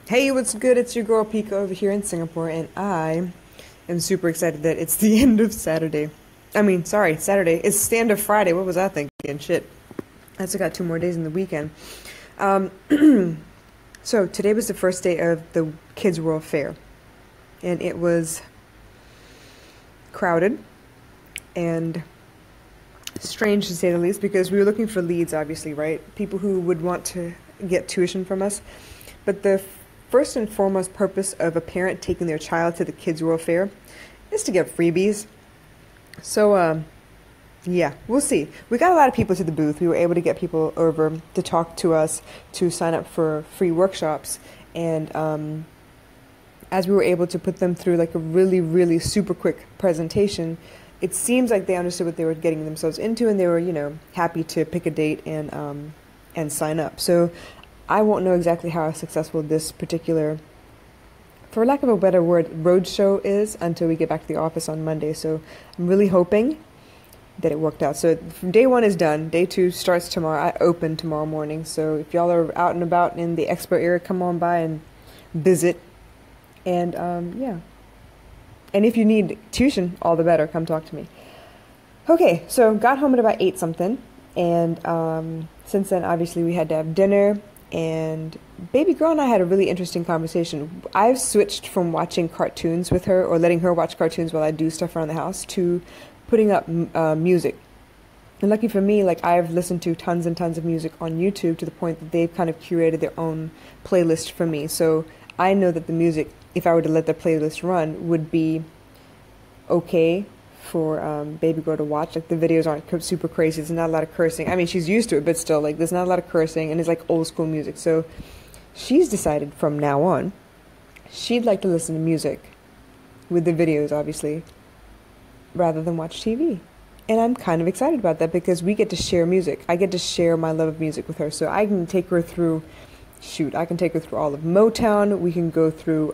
Hey, what's good? It's your girl Pika over here in Singapore, and I am super excited that it's the end of Saturday. Sorry, Saturday. It's the end of Friday. What was I thinking? Shit. I still got 2 more days in the weekend. Um, so today was the first day of the Kids World Fair, and it was crowded and strange to say the least because we were looking for leads, obviously, right? People who would want to get tuition from us. But the first and foremost purpose of a parent taking their child to the Kids World Fair is to get freebies. So, yeah, we'll see. We got a lot of people to the booth. We were able to get people over to talk to us, to sign up for free workshops. And as we were able to put them through like a really, really super quick presentation, it seems like they understood what they were getting themselves into, and they were, happy to pick a date and sign up. So I won't know exactly how successful this particular, for lack of a better word, roadshow is until we get back to the office on Monday. So I'm really hoping that it worked out. So day one is done. Day two starts tomorrow. I open tomorrow morning. So if y'all are out and about in the expo area, come on by and visit. And yeah. And if you need tuition, all the better. Come talk to me. Okay, so got home at about 8 something. And since then, obviously, we had to have dinner. And baby girl and I had a really interesting conversation. I've switched from watching cartoons with her or letting her watch cartoons while I do stuff around the house to putting up music. And lucky for me, like I've listened to tons and tons of music on YouTube to the point that they've kind of curated their own playlist for me. So I know that the music, if I were to let the playlist run, would be okay for baby girl to watch. Like the videos aren't super crazy. There's not a lot of cursing. I mean, she's used to it, but still, like there's not a lot of cursing, and it's like old school music. So she's decided from now on she'd like to listen to music with the videos, obviously, rather than watch TV. And I'm kind of excited about that because we get to share music. I get to share my love of music with her. So I can take her through, I can take her through all of Motown. We can go through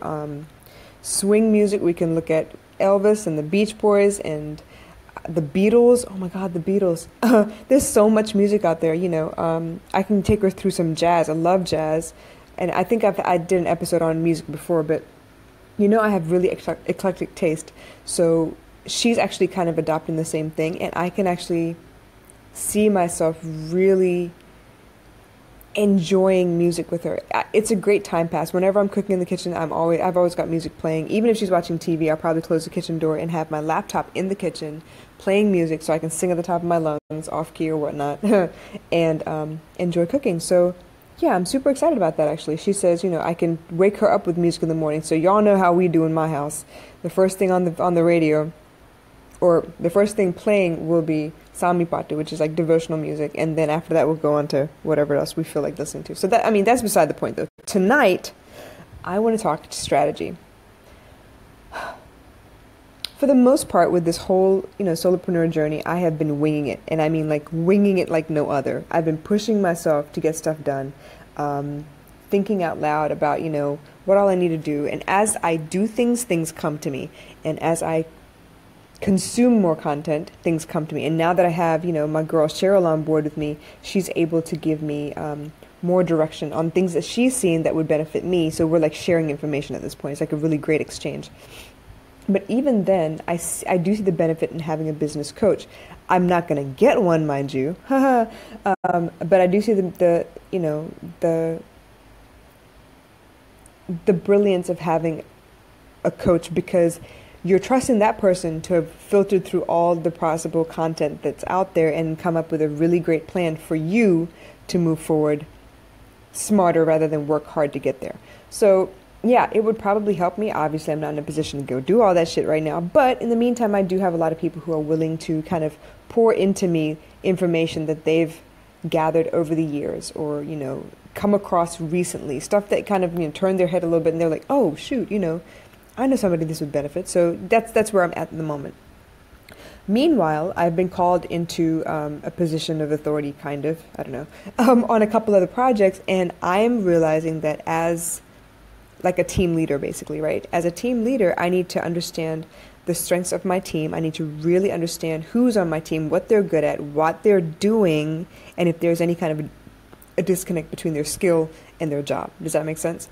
swing music. We can look at Elvis and the Beach Boys and the Beatles. Oh my God, the Beatles. There's so much music out there, I can take her through some jazz. I love jazz. And I think I did an episode on music before, but I have really eclectic taste. So she's actually kind of adopting the same thing, and I can actually see myself really enjoying music with her. It's a great time pass. Whenever I'm cooking in the kitchen, I've always got music playing. Even if she's watching TV, I'll probably close the kitchen door and have my laptop in the kitchen playing music so I can sing at the top of my lungs, off key or whatnot, and enjoy cooking. So yeah, I'm super excited about that actually. She says, I can wake her up with music in the morning. So y'all know how we do in my house. The first thing on the radio, or the first thing playing, will be Sami Patu, which is like devotional music, and then after that we'll go on to whatever else we feel like listening to. So that's beside the point though. Tonight, I want to talk strategy. For the most part, with this whole, solopreneur journey, I have been winging it, and I mean like winging it like no other. I've been pushing myself to get stuff done, thinking out loud about, what all I need to do, and as I do things come to me, and as I consume more content, things come to me. And now that I have, my girl Cheryl on board with me, she's able to give me more direction on things that she's seen that would benefit me. So we're like sharing information at this point. It's like a really great exchange. But even then, I do see the benefit in having a business coach. I'm not going to get one, mind you, but I do see the brilliance of having a coach, because you're trusting that person to have filtered through all the possible content that's out there and come up with a really great plan for you to move forward smarter rather than work hard to get there. So yeah, it would probably help me. Obviously, I'm not in a position to go do all that shit right now. But in the meantime, I do have a lot of people who are willing to kind of pour into me information that they've gathered over the years, or, come across recently. Stuff that kind of, turned their head a little bit and they're like, oh, shoot, I know somebody this would benefit. So that's where I'm at the moment. Meanwhile, I've been called into a position of authority, kind of, I don't know, on a couple other projects. And I'm realizing that as like a team leader, basically, right? As a team leader, I need to understand the strengths of my team. I need to really understand who's on my team, what they're good at, what they're doing, and if there's any kind of a disconnect between their skill and their job. Does that make sense?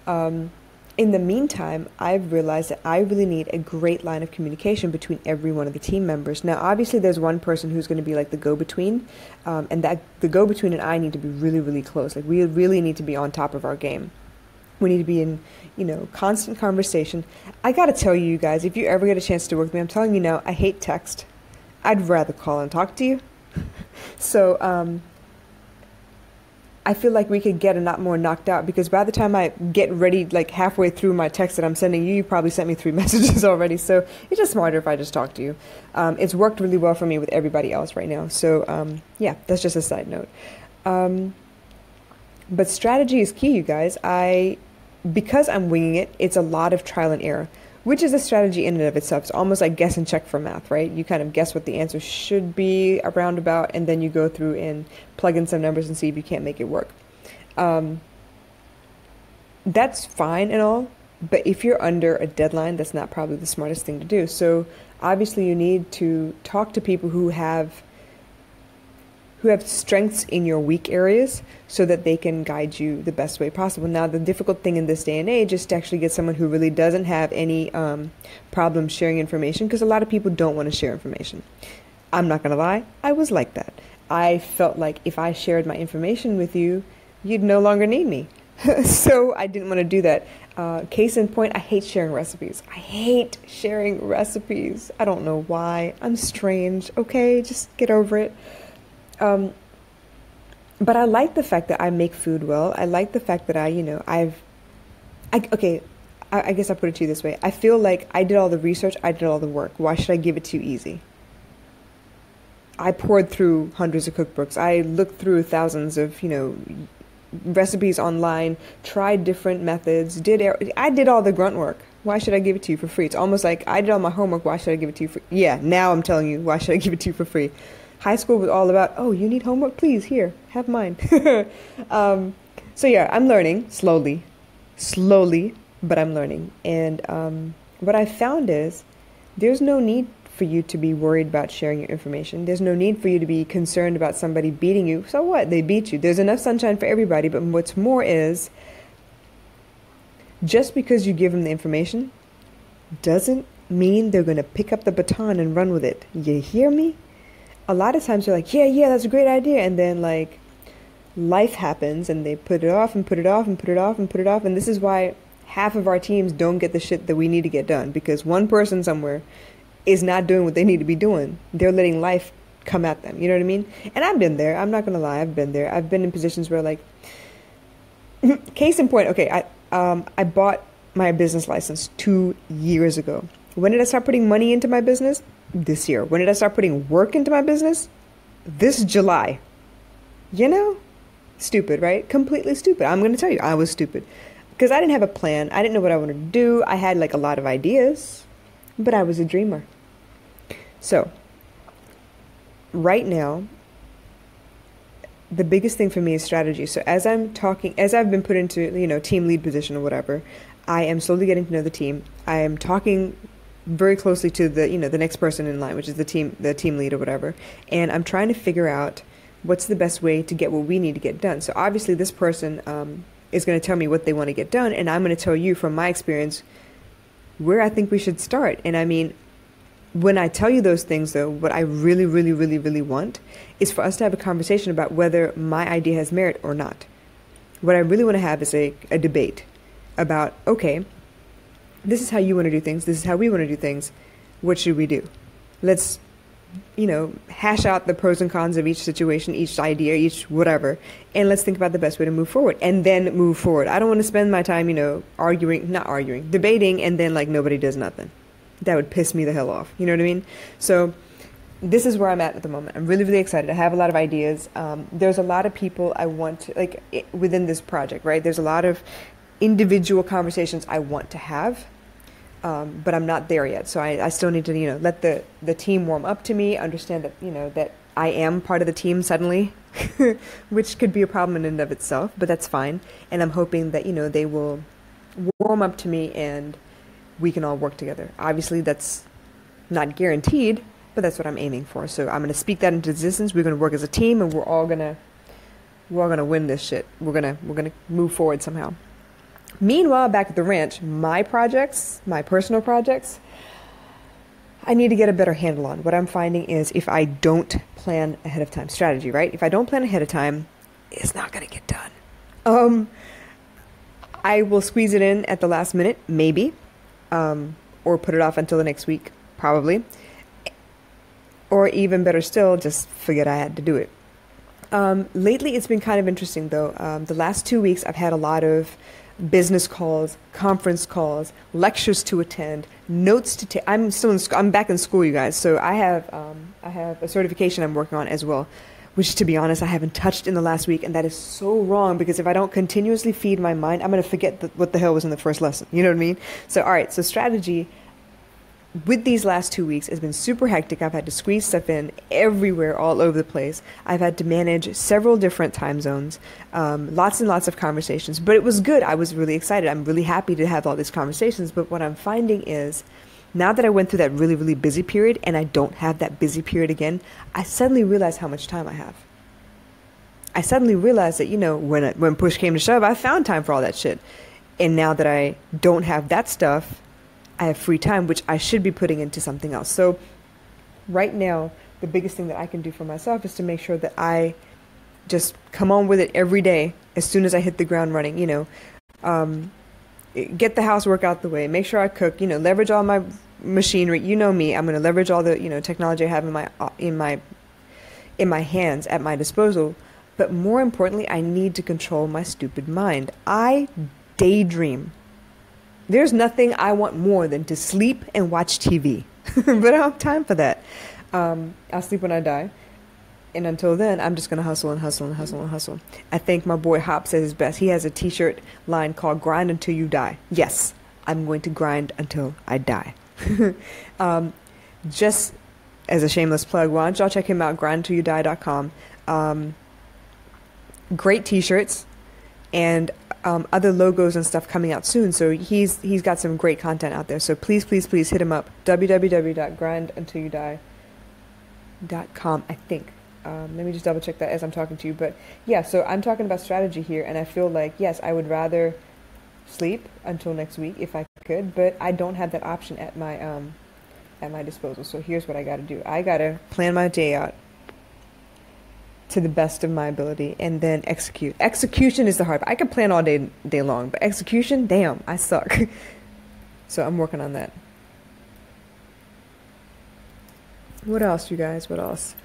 In the meantime, I've realized that I really need a great line of communication between every one of the team members. Now, obviously, there's one person who's going to be like the go-between, and that the go-between and I need to be really, really close. Like, we really need to be on top of our game. We need to be in, constant conversation. I got to tell you guys, if you ever get a chance to work with me, I'm telling you now, I hate text. I'd rather call and talk to you. So, I feel like we could get a lot more knocked out, because by the time I get ready, like halfway through my text that I'm sending you, you probably sent me 3 messages already. So it's just smarter if I just talk to you. It's worked really well for me with everybody else right now. So yeah, that's just a side note. But strategy is key, you guys. Because I'm winging it, it's a lot of trial and error, which is a strategy in and of itself. It's almost like guess and check for math, right? You kind of guess what the answer should be a roundabout, and then you go through and plug in some numbers and see if you can't make it work. That's fine and all, but if you're under a deadline, that's not probably the smartest thing to do. So obviously you need to talk to people who have strengths in your weak areas so that they can guide you the best way possible. Now, the difficult thing in this day and age is to actually get someone who really doesn't have any problem sharing information, because a lot of people don't want to share information. I'm not going to lie, I was like that. I felt like if I shared my information with you, you'd no longer need me. So I didn't want to do that. Case in point, I hate sharing recipes. I hate sharing recipes. I don't know why. I'm strange. Okay, just get over it. But I like the fact that I make food well. I like the fact that I guess I'll put it to you this way. I feel like I did all the research. I did all the work. Why should I give it to you easy? I poured through hundreds of cookbooks. I looked through thousands of, recipes online, tried different methods, I did all the grunt work. Why should I give it to you for free? It's almost like I did all my homework. Why should I give it to you for free? Yeah, now I'm telling you, why should I give it to you for free? High school was all about, oh, you need homework? Please, here, have mine. So yeah, I'm learning slowly, but I'm learning. And what I found is there's no need for you to be worried about sharing your information. There's no need for you to be concerned about somebody beating you. So what? They beat you. There's enough sunshine for everybody. But what's more is, just because you give them the information doesn't mean they're going to pick up the baton and run with it. You hear me? A lot of times they're like, yeah, that's a great idea. And then like life happens and they put it off and put it off and put it off and put it off. And this is why half of our teams don't get the shit that we need to get done, because one person somewhere is not doing what they need to be doing. They're letting life come at them. You know what I mean? And I've been there. I'm not going to lie. I've been there. I've been in positions where, like, case in point, okay, I bought my business license 2 years ago. When did I start putting money into my business? This year. When did I start putting work into my business? This July. Stupid, right? Completely stupid. I'm going to tell you, I was stupid. Because I didn't have a plan. I didn't know what I wanted to do. I had like a lot of ideas, but I was a dreamer. So, right now, the biggest thing for me is strategy. So as I've been put into, team lead position or whatever, I am slowly getting to know the team. I am talking very closely to the next person in line, which is the team lead or whatever. And I'm trying to figure out what's the best way to get what we need to get done. So obviously this person is going to tell me what they want to get done. And I'm going to tell you from my experience where I think we should start. And I mean, when I tell you those things, though, what I really, really, really, really want is for us to have a conversation about whether my idea has merit or not. What I really want to have is a debate about, okay, this is how you want to do things. This is how we want to do things. What should we do? Let's, hash out the pros and cons of each situation, each idea, each whatever, and let's think about the best way to move forward and then move forward. I don't want to spend my time, debating, and then like nobody does nothing. That would piss me the hell off. You know what I mean? So this is where I'm at the moment. I'm really, really excited. I have a lot of ideas. There's a lot of people I want to, within this project, right? There's a lot of individual conversations I want to have, but I'm not there yet. So I still need to, let the team warm up to me, understand that, that I am part of the team suddenly, which could be a problem in and of itself, but that's fine. And I'm hoping that, they will warm up to me and we can all work together. Obviously, that's not guaranteed, but that's what I'm aiming for. So I'm going to speak that into existence. We're going to work as a team, and we're all going to win this shit. We're going to move forward somehow. Meanwhile, back at the ranch, my projects, my personal projects, I need to get a better handle on. What I'm finding is if I don't plan ahead of time, strategy, right? If I don't plan ahead of time, it's not going to get done. I will squeeze it in at the last minute, maybe, or put it off until the next week, probably. Or even better still, just forget I had to do it. Lately, it's been kind of interesting, though. The last 2 weeks, I've had a lot of business calls, conference calls, lectures to attend, notes to take. I'm back in school, you guys. So I have a certification I'm working on as well, which, to be honest, I haven't touched in the last week, and that is so wrong because if I don't continuously feed my mind, I'm going to forget what the hell was in the first lesson. You know what I mean? So, all right. So strategy with these last 2 weeks has been super hectic. I've had to squeeze stuff in everywhere, all over the place. I've had to manage several different time zones, lots and lots of conversations, but it was good. I was really excited. I'm really happy to have all these conversations. But what I'm finding is now that I went through that really, really busy period and I don't have that busy period again, I suddenly realize how much time I have. I suddenly realized that, when push came to shove, I found time for all that shit. And now that I don't have that stuff, I have free time, which I should be putting into something else. So right now, the biggest thing that I can do for myself is to make sure that I just come on with it every day as soon as I hit the ground running, get the housework out the way, make sure I cook, leverage all my machinery. You know me, I'm going to leverage all the, technology I have in my hands at my disposal. But more importantly, I need to control my stupid mind. I daydream. There's nothing I want more than to sleep and watch TV. But I don't have time for that. I'll sleep when I die. And until then, I'm just going to hustle and hustle and hustle and hustle. I think my boy Hop says his best. He has a t-shirt line called Grind Until You Die. Yes, I'm going to grind until I die. Just as a shameless plug, why don't y'all check him out, grinduntilyouDie.com. Great t-shirts and other logos and stuff coming out soon. So he's got some great content out there. So please, please, please hit him up. www.grinduntilyouDie.com, I think. Let me just double check that as I'm talking to you. But yeah, so I'm talking about strategy here, and I feel like, yes, I would rather sleep until next week if I could, but I don't have that option at my disposal. So here's what I got to do. I got to plan my day out to the best of my ability and then execute. Execution is the hard part. I can plan all day long, but execution, damn, I suck. So I'm working on that. What else, you guys? What else?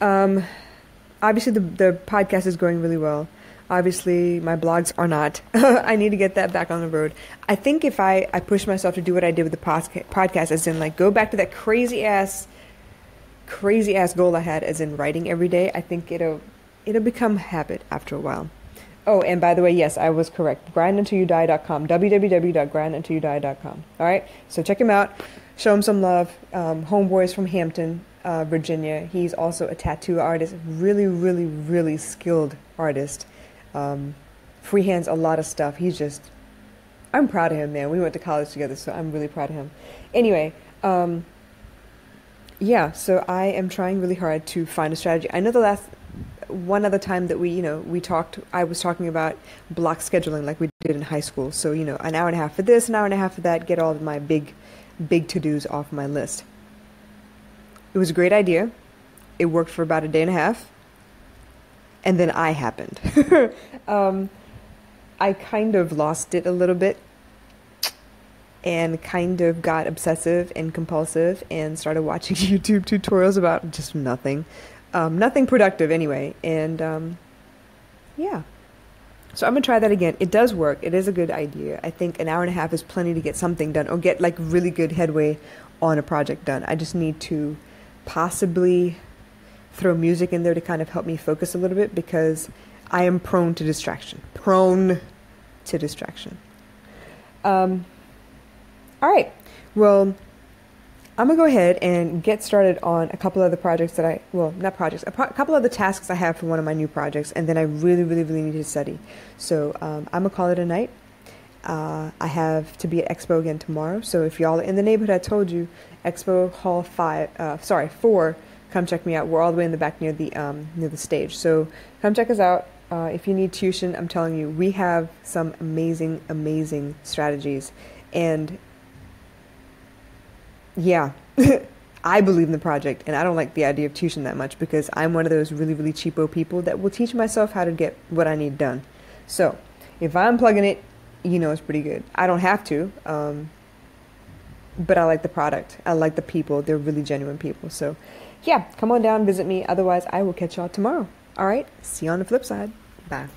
Obviously the podcast is going really well. Obviously my blogs are not. I need to get that back on the road. I think if I push myself to do what I did with the podcast, as in like go back to that crazy ass goal I had, as in writing every day, I think it'll become habit after a while. Oh, and by the way, yes, I was correct. grinduntilyouDie.com. www.grinduntilyouDie.com. All right, so check him out. Show him some love. Homeboy is from Hampton, Virginia. He's also a tattoo artist. Really, really, really skilled artist. Freehands a lot of stuff. I'm proud of him, man. We went to college together, so I'm really proud of him. Anyway, yeah, so I am trying really hard to find a strategy. I know the one other time that we talked, I was talking about block scheduling like we did in high school. So, an hour and a half for this, an hour and a half for that, get all of my big to-dos off my list. It was a great idea. It worked for about a day and a half. And then I happened. I kind of lost it a little bit and kind of got obsessive and compulsive and started watching YouTube tutorials about just nothing. Nothing productive anyway. And yeah. So I'm going to try that again. It does work. It is a good idea. I think an hour and a half is plenty to get something done or get like really good headway on a project done. I just need to possibly throw music in there to kind of help me focus a little bit because I am prone to distraction. All right. Well, I'm going to go ahead and get started on a couple other projects a couple other tasks I have for one of my new projects, and then I really, really, really need to study. So I'm going to call it a night. I have to be at Expo again tomorrow, so if y'all are in the neighborhood, I told you, Expo Hall 4, come check me out. We're all the way in the back near the stage. So come check us out. If you need tuition, I'm telling you, we have some amazing, amazing strategies. And yeah, I believe in the project, and I don't like the idea of tuition that much because I'm one of those really, really cheapo people that will teach myself how to get what I need done. So if I'm plugging it, you know it's pretty good. I don't have to, but I like the product. I like the people. They're really genuine people. So yeah, come on down, visit me. Otherwise, I will catch y'all tomorrow. All right, see you on the flip side. Bye.